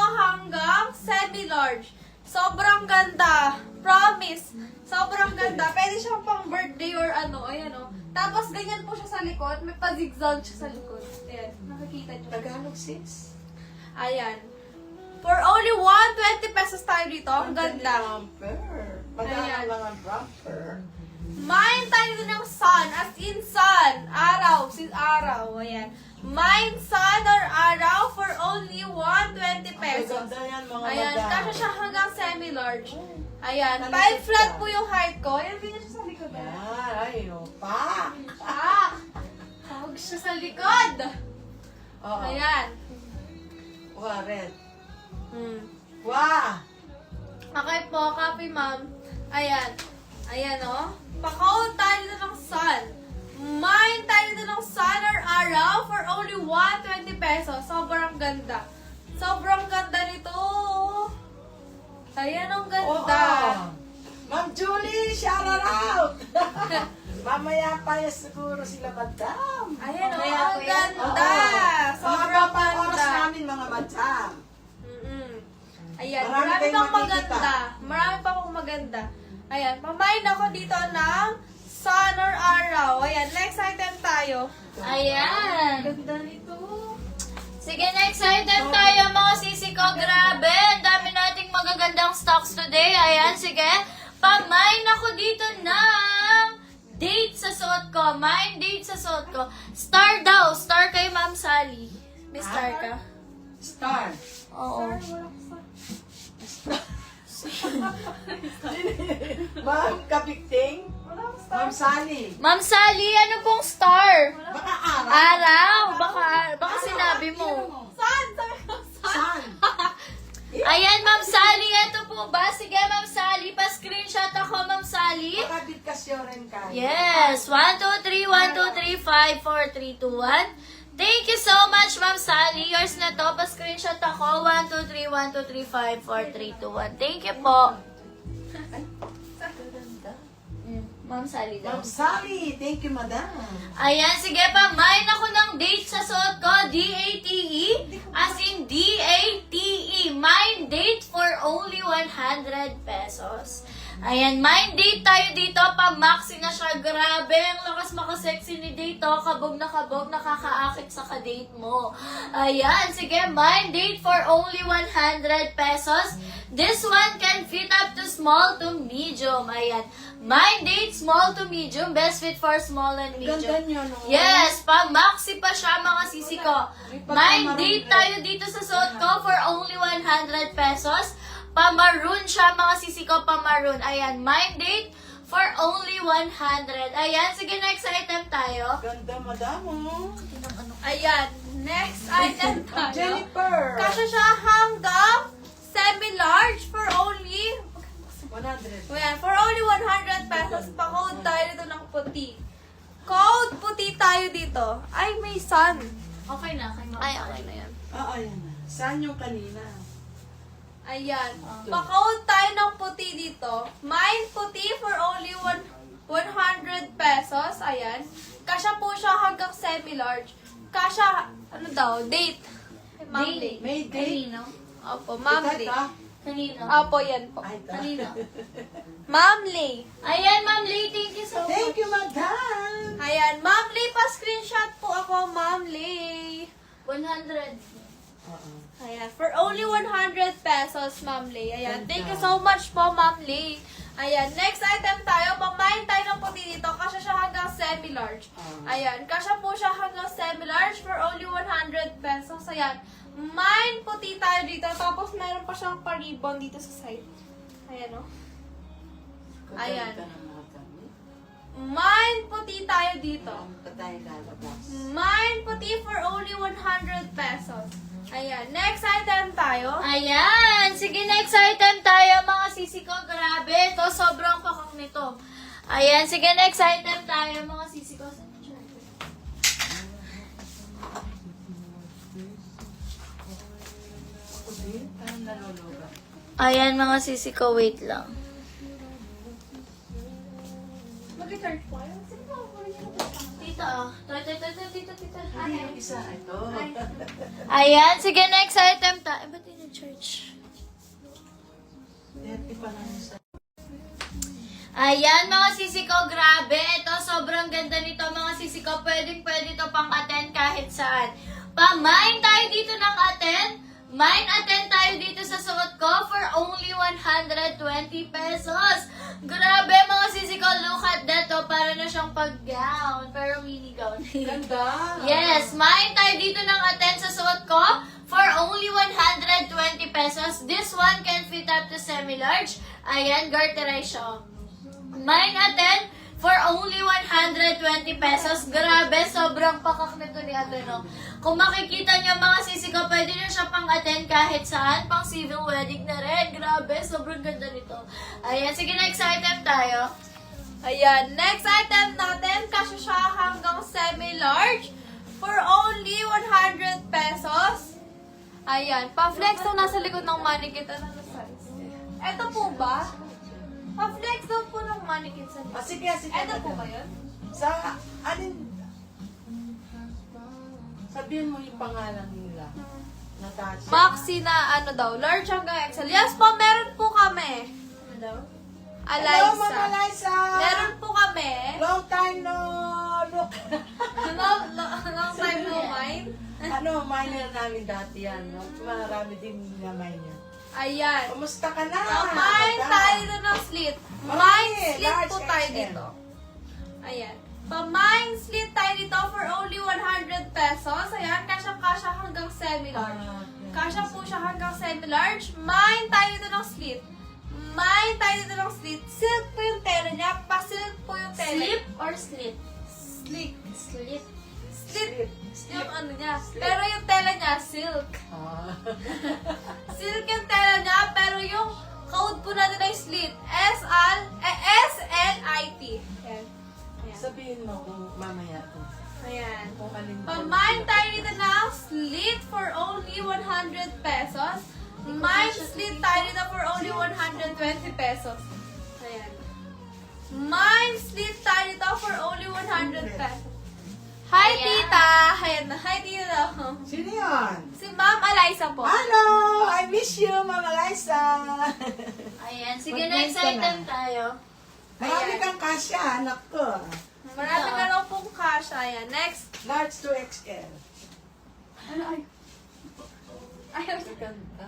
hanggang semi-large. Sobrang ganda. Promise. Sobrang ganda. Pwede siyang pang birthday or ano. Ayan o. Tapos ganyan po siya sa likod. May pa-zigzag siya sa likod. Ayan. Nakikita niyo. Tagalog 6. Ayan. For only 120 pesos tayo dito. Ang ganda. Magkano Ayan. mga bumper? Mine tayo din ng sun. As in sun. Araw. Araw. Ayan. Mine sun or araw for only 120 pesos. Maganda yan mga Ayan. madam. Kasya siya hanggang semi-large. Ayan. Nalisip 5 flat ka. po yung height ko. Ayan. Ganyan siya sa likod. Yan, ay, pa. Tawag siya sa likod. Oo. Ayan. Wow, red. Hmm. Wow. Okay po, copy ma'am. Ayan. Ayan o. Pakaon tayo dito ng sun. Mine tayo dito ng sun or araw for only 120 pesos. Sobrang ganda. Sobrang ganda nito. Ayan ang ganda. Oo. Ma'am Julie, shout out. Mamaya pa yan siguro sila madam. Ayan o, Mamaya ang po yan. ganda. Sobrang Sobrang oras ganda. namin mga madam. Mm-mm. Ayan, Marami marami tayong pang makikita. maganda. Marami pa pong maganda. Ayan, pamain ako dito ng sun or araw. Ayan, next item tayo. Ayan. Ganda nito. Sige, next item tayo mga sisi ko. Grabe, ang dami nating magagandang stocks today. Ayan, sige. Pamain ako dito ng date sa suot ko. Mine date sa suot ko. Star daw. Star kay Ma'am Sally. May star ka? Star. Oo. Ma'am Kapikting. Ma'am Sally. Ma'am Sally, ano pong star? Baka araw. Araw. Baka sinabi mo. Sun! Sabi ko, sun! Sun. Ayan, Ma'am Sally. Ito po ba? Sige, Ma'am Sally. Pa-screenshot ako, Ma'am Sally. Baka bigkasyon rin ka. Yes. 1, 2, 3, 1, 2, 3, 5, 4, 3, 2, 1. Thank you so much, Ma'am Sally. Yours na to. Pa-screenshot ako. 1, 2, 3, 1, 2, 3, 5, 4, 3, 2, 1. Thank you po. Ma'am Sally daw. Ma'am Sally, thank you madam. Ayan, sige pa. Mine ako ng date sa suot ko. D-A-T-E. As in D-A-T-E. Mine date for only 100 pesos. Ayan, mine date tayo dito. Pa-maxi na siya. Grabe, ang lakas makasexy ni date. Oh. Kabog, nakakaakit sa ka-date mo. Ayan, sige. Mine date for only 100 pesos. This one can fit up to small to medium. Ayan. Mine date small to medium. Best fit for small and medium. Ganda niyo, no? Yes, pa-maxi pa siya mga sisi ko. Mine date tayo dito sa suot ko for only 100 pesos. Pa-maroon siya mga sisi ko, pa-maroon. Ayan, mine date for only 100. Ayan, sige, next item tayo. Ganda madam, oh. Ayan, next item tayo. Jennifer. Kasya siya hanggang semi-large for only 100. Ayan, for only 100 pesos, pa-code tayo dito ng puti. Code puti tayo dito. Ay, may sun. Okay na, kay Ma'am. Ay, okay na yan. Oo, ayan na. Saan yung kanina? Ayan. Pa-code tayo ng puti dito. Mine puti for only 100 pesos. Ayan. Kasya po siya hanggang semi-large. Kasya, ano daw, date. Ma'am Date. date. May date. Kanino? Opo, ma'am Ito, date. ito. Kanino? Opo, yan po. Ay, ito. Kanino? Ma'am Lay. Ayan, Ma'am Lee, thank you so Thank much. you, madam. Ayan, Ma'am Lay, pa-screenshot po ako, Ma'am Lay. 100. Oo. Ayan, for only 100 pesos, Ma'am Lay. Ayan, thank you so much po, Ma'am Lay. Ayan, next item tayo. Pamain tayo ng puti dito. Kasya siya hanggang semi-large. Ayan, kasya po siya hanggang semi-large for only 100 pesos. Ayan, mine puti tayo dito. Tapos meron pa siyang pa-ribbon dito sa side. Ayan, oh. Ayan. Ganda ng mga damit. Mine puti tayo dito. Ang tayo lalabas. Mine puti for only 100 pesos. Ayan, next item tayo. Ayan! Sige, next item tayo, mga sisi ko. Grabe, ito, sobrang pakak nito. Ayan, sige, next item tayo, mga sisi ko. Saan yung charger? Ako din, parang nalulugan. Ayan, mga sisi ko, wait lang. Mag-recharge po kayo. Sige po, Tita, tita. Hindi yung isa, ito. Ayan, sige, next item tayo. Ba't hindi charge? Hindi pa lang isa. Ayan, mga sisi ko, grabe. Ito, sobrang ganda nito, mga sisi ko. Pwede to pang attend kahit saan. Pa-mine tayo dito ng attend. Mine attend tayo dito sa suot ko for only 120 pesos. Grabe, mga sisi ko, look at that. Oh, para na siyang pag-gown, pero mini gown. Ganda. Yes, mine tayo dito ng attend sa suot ko for only 120 pesos. This one can fit up to semi-large. Ayan, garterize siya. Mine attend for only 120 pesos. Grabe, sobrang pakak nito ni ate, no? Kung makikita niyo mga sisi ko, pwede na siya pang attend kahit saan. Pang civil wedding na rin. Grabe, sobrang ganda nito. Ayan, sige, next item tayo. Ayan, next item natin, kasya siya hanggang semi-large for only 100 pesos. Ayan, pa-flex daw nasa likod ng mannequin. Ano na size? Ito po ba? Pa-flex daw po ng mannequin sa likod. Sige. Ito po ba yun? Sa, sabihin mo yung pangalan nila. Natasha. Maxi na ano daw, large hanggang XL. Yes po, meron po kami. Hello? Hello, Mama Alaysa. Liza. Meron po kami. Long time no look. Long time no mine. Minor namin dati yan. No? Marami din na minor. Ayan. Kumusta ka na? Mine tayo dito ng slit. Mine Okay, slit large po tayo XL. dito. Ayan. Pa-mine slit tayo dito for only 100 pesos. Ayan, kasya hanggang semi-large. Kasya po siya hanggang semi-large. Mine tayo dito ng slit. Mine tayo dito ng slit. Silk po yung tela niya. Pa-silk po yung tela. Slip or slit? Slick. Slit. Slit. Yung ano niya. Pero yung tela niya, silk. Silk yung tela niya, pero yung code po natin ay slit. S-L-I-T. Ayan. Ayan. Sabihin mo kung mamaya to. Ayan. Kung alin. Pamain tayo dito ng slit for only 100 pesos. Mine slit tayo dito for only 120 pesos. Ayan. Mine slit tayo dito for only 100 pesos. Hi, Ayan. tita! Ayan na. Hi, tita! Sino yun? Si Ma'am Alaysa po. Hello! I miss you, Mama Liza. Ayan, sige, Mag-thanks next ka na. item tayo. Marami kang kasya, anak ko. Marami na raw pong cash. Ayan. Next. Large to XL. Ayaw. Ganda.